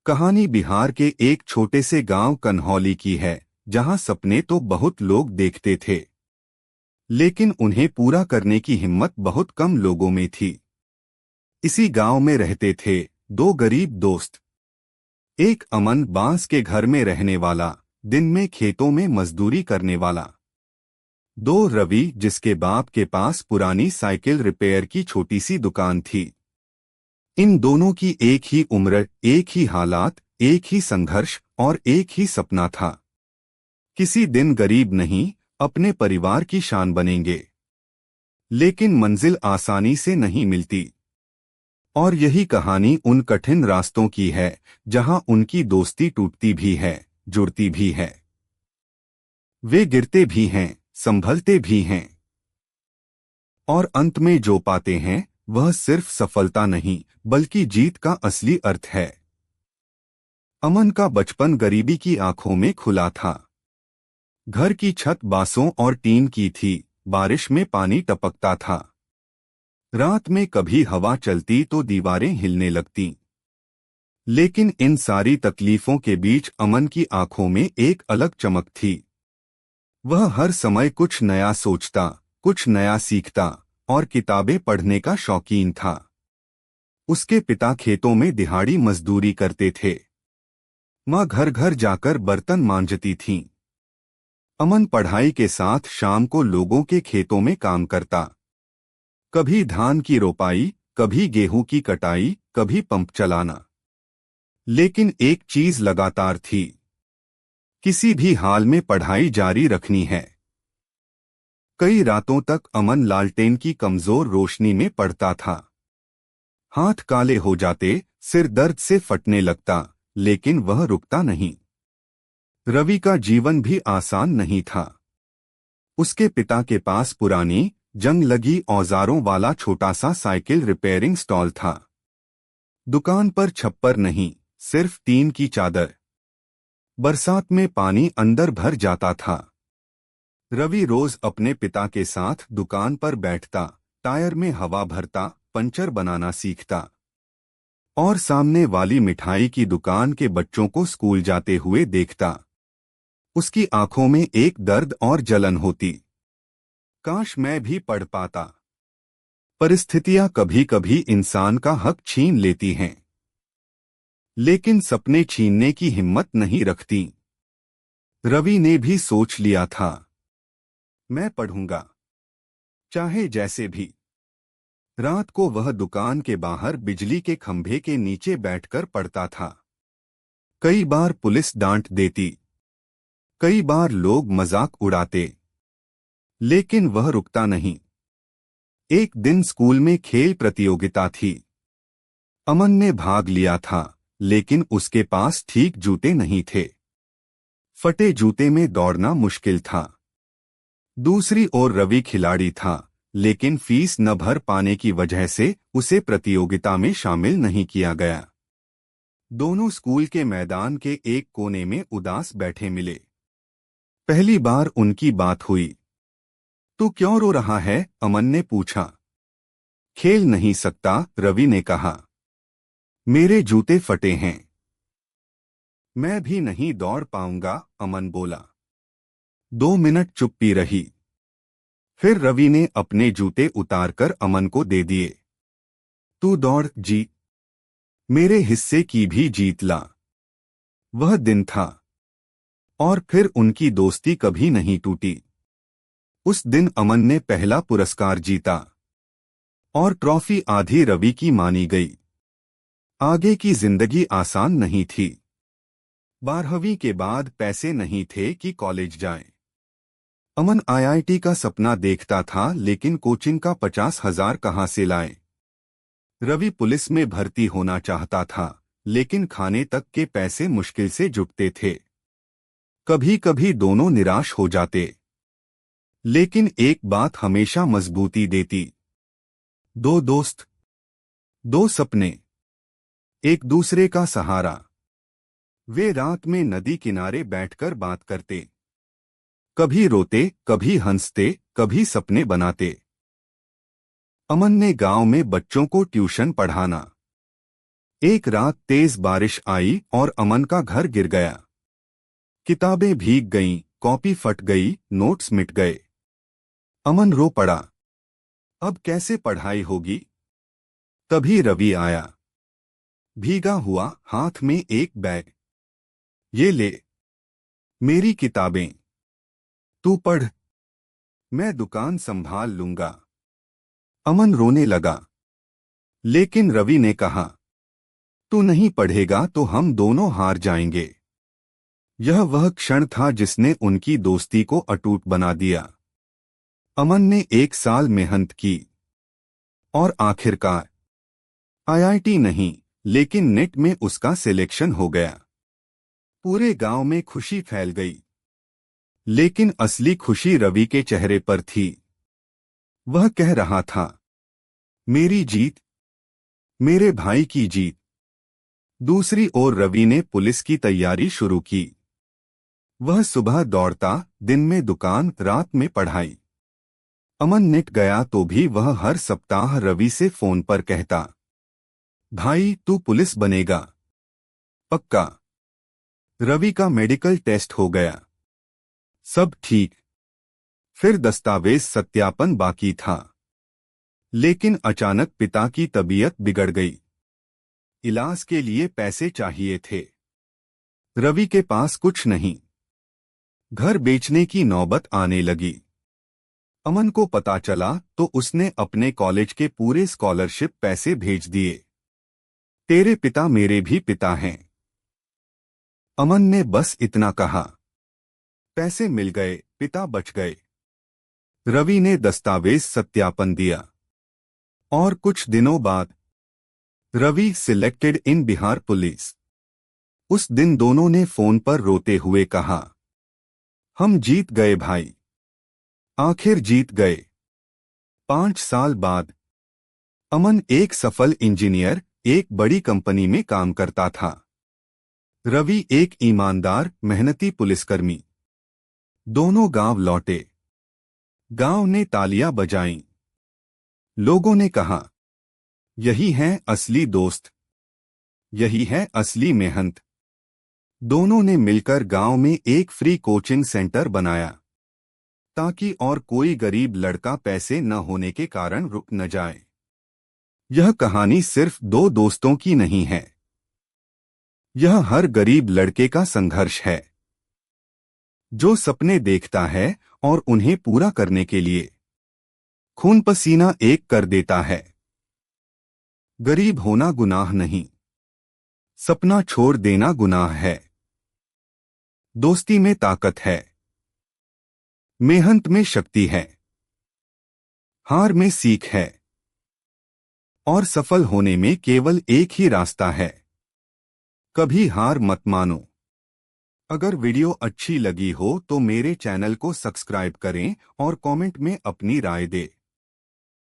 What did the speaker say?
कहानी बिहार के एक छोटे से गांव कन्हौली की है, जहां सपने तो बहुत लोग देखते थे, लेकिन उन्हें पूरा करने की हिम्मत बहुत कम लोगों में थी। इसी गांव में रहते थे दो गरीब दोस्त। एक अमन बांस के घर में रहने वाला, दिन में खेतों में मजदूरी करने वाला। दो रवि, जिसके बाप के पास पुरानी साइकिल रिपेयर की छोटी सी दुकान थी। इन दोनों की एक ही उम्र, एक ही हालात, एक ही संघर्ष और एक ही सपना था। किसी दिन गरीब नहीं, अपने परिवार की शान बनेंगे। लेकिन मंजिल आसानी से नहीं मिलती। और यही कहानी उन कठिन रास्तों की है, जहां उनकी दोस्ती टूटती भी है, जुड़ती भी है। वे गिरते भी हैं, संभलते भी हैं, और अंत में जो पाते हैं वह सिर्फ सफलता नहीं, बल्कि जीत का असली अर्थ है। अमन का बचपन गरीबी की आंखों में खुला था। घर की छत बांसों और टीन की थी, बारिश में पानी टपकता था। रात में कभी हवा चलती तो दीवारें हिलने लगतीं। लेकिन इन सारी तकलीफों के बीच अमन की आंखों में एक अलग चमक थी। वह हर समय कुछ नया सोचता, कुछ नया सीखता और किताबें पढ़ने का शौकीन था। उसके पिता खेतों में दिहाड़ी मजदूरी करते थे। माँ घर घर जाकर बर्तन मांजती थीं। अमन पढ़ाई के साथ शाम को लोगों के खेतों में काम करता। कभी धान की रोपाई, कभी गेहूं की कटाई, कभी पंप चलाना। लेकिन एक चीज लगातार थी, किसी भी हाल में पढ़ाई जारी रखनी है। कई रातों तक अमन लालटेन की कमजोर रोशनी में पढ़ता था। हाथ काले हो जाते, सिर दर्द से फटने लगता, लेकिन वह रुकता नहीं। रवि का जीवन भी आसान नहीं था। उसके पिता के पास पुरानी, जंग लगी औजारों वाला छोटा सा साइकिल रिपेयरिंग स्टॉल था। दुकान पर छप्पर नहीं, सिर्फ टीन की चादर। बरसात में पानी अंदर भर जाता था। रवि रोज अपने पिता के साथ दुकान पर बैठता, टायर में हवा भरता, पंचर बनाना सीखता और सामने वाली मिठाई की दुकान के बच्चों को स्कूल जाते हुए देखता। उसकी आंखों में एक दर्द और जलन होती। काश मैं भी पढ़ पाता। परिस्थितियां कभी कभी इंसान का हक छीन लेती हैं, लेकिन सपने छीनने की हिम्मत नहीं रखती। रवि ने भी सोच लिया था, मैं पढ़ूंगा, चाहे जैसे भी। रात को वह दुकान के बाहर बिजली के खंभे के नीचे बैठकर पढ़ता था। कई बार पुलिस डांट देती, कई बार लोग मजाक उड़ाते, लेकिन वह रुकता नहीं। एक दिन स्कूल में खेल प्रतियोगिता थी। अमन ने भाग लिया था, लेकिन उसके पास ठीक जूते नहीं थे। फटे जूते में दौड़ना मुश्किल था। दूसरी ओर रवि खिलाड़ी था, लेकिन फीस न भर पाने की वजह से उसे प्रतियोगिता में शामिल नहीं किया गया। दोनों स्कूल के मैदान के एक कोने में उदास बैठे मिले। पहली बार उनकी बात हुई। तू क्यों रो रहा है? अमन ने पूछा। खेल नहीं सकता, रवि ने कहा। मेरे जूते फटे हैं। मैं भी नहीं दौड़ पाऊंगा, अमन बोला। 2 मिनट चुप्पी रही। फिर रवि ने अपने जूते उतारकर अमन को दे दिए। तू दौड़, जीत, मेरे हिस्से की भी जीत ला। वह दिन था। और फिर उनकी दोस्ती कभी नहीं टूटी। उस दिन अमन ने पहला पुरस्कार जीता और ट्रॉफी आधी रवि की मानी गई। आगे की जिंदगी आसान नहीं थी। 12वीं के बाद पैसे नहीं थे कि कॉलेज जाएं। अमन आईआईटी का सपना देखता था, लेकिन कोचिंग का 50,000 कहां से लाए। रवि पुलिस में भर्ती होना चाहता था, लेकिन खाने तक के पैसे मुश्किल से जुटते थे। कभी कभी दोनों निराश हो जाते, लेकिन एक बात हमेशा मजबूती देती। 2 दोस्त, 2 सपने, एक दूसरे का सहारा। वे रात में नदी किनारे बैठकर बात करते, कभी रोते, कभी हंसते, कभी सपने बनाते। अमन ने गांव में बच्चों को ट्यूशन पढ़ाना, एक रात तेज बारिश आई और अमन का घर गिर गया। किताबें भीग गईं, कॉपी फट गई, नोट्स मिट गए। अमन रो पड़ा। अब कैसे पढ़ाई होगी? तभी रवि आया, भीगा हुआ, हाथ में एक बैग। ये ले, मेरी किताबें, तू पढ़, मैं दुकान संभाल लूंगा। अमन रोने लगा, लेकिन रवि ने कहा, तू नहीं पढ़ेगा तो हम दोनों हार जाएंगे। यह वह क्षण था जिसने उनकी दोस्ती को अटूट बना दिया। अमन ने 1 साल मेहनत की और आखिरकार आईआईटी नहीं, लेकिन नेट में उसका सिलेक्शन हो गया। पूरे गांव में खुशी फैल गई, लेकिन असली खुशी रवि के चेहरे पर थी। वह कह रहा था, मेरी जीत, मेरे भाई की जीत। दूसरी ओर रवि ने पुलिस की तैयारी शुरू की। वह सुबह दौड़ता, दिन में दुकान, रात में पढ़ाई। अमन निट गया तो भी वह हर सप्ताह रवि से फोन पर कहता, भाई तू पुलिस बनेगा पक्का। रवि का मेडिकल टेस्ट हो गया, सब ठीक। फिर दस्तावेज सत्यापन बाकी था, लेकिन अचानक पिता की तबीयत बिगड़ गई। इलाज के लिए पैसे चाहिए थे। रवि के पास कुछ नहीं। घर बेचने की नौबत आने लगी। अमन को पता चला तो उसने अपने कॉलेज के पूरे स्कॉलरशिप पैसे भेज दिए। तेरे पिता मेरे भी पिता हैं। अमन ने बस इतना कहा। पैसे मिल गए, पिता बच गए। रवि ने दस्तावेज सत्यापन दिया और कुछ दिनों बाद Ravi selected in Bihar police. उस दिन दोनों ने फोन पर रोते हुए कहा, हम जीत गए भाई, आखिर जीत गए। 5 साल बाद अमन एक सफल इंजीनियर, एक बड़ी कंपनी में काम करता था। रवि एक ईमानदार, मेहनती पुलिसकर्मी। दोनों गांव लौटे। गांव ने तालियां बजाईं। लोगों ने कहा, यही है असली दोस्त, यही है असली मेहनत। दोनों ने मिलकर गांव में एक फ्री कोचिंग सेंटर बनाया, ताकि और कोई गरीब लड़का पैसे न होने के कारण रुक न जाए। यह कहानी सिर्फ 2 दोस्तों की नहीं है, यह हर गरीब लड़के का संघर्ष है, जो सपने देखता है और उन्हें पूरा करने के लिए खून पसीना एक कर देता है। गरीब होना गुनाह नहीं, सपना छोड़ देना गुनाह है। दोस्ती में ताकत है, मेहनत में शक्ति है, हार में सीख है, और सफल होने में केवल एक ही रास्ता है। कभी हार मत मानो। अगर वीडियो अच्छी लगी हो तो मेरे चैनल को सब्सक्राइब करें और कमेंट में अपनी राय दें।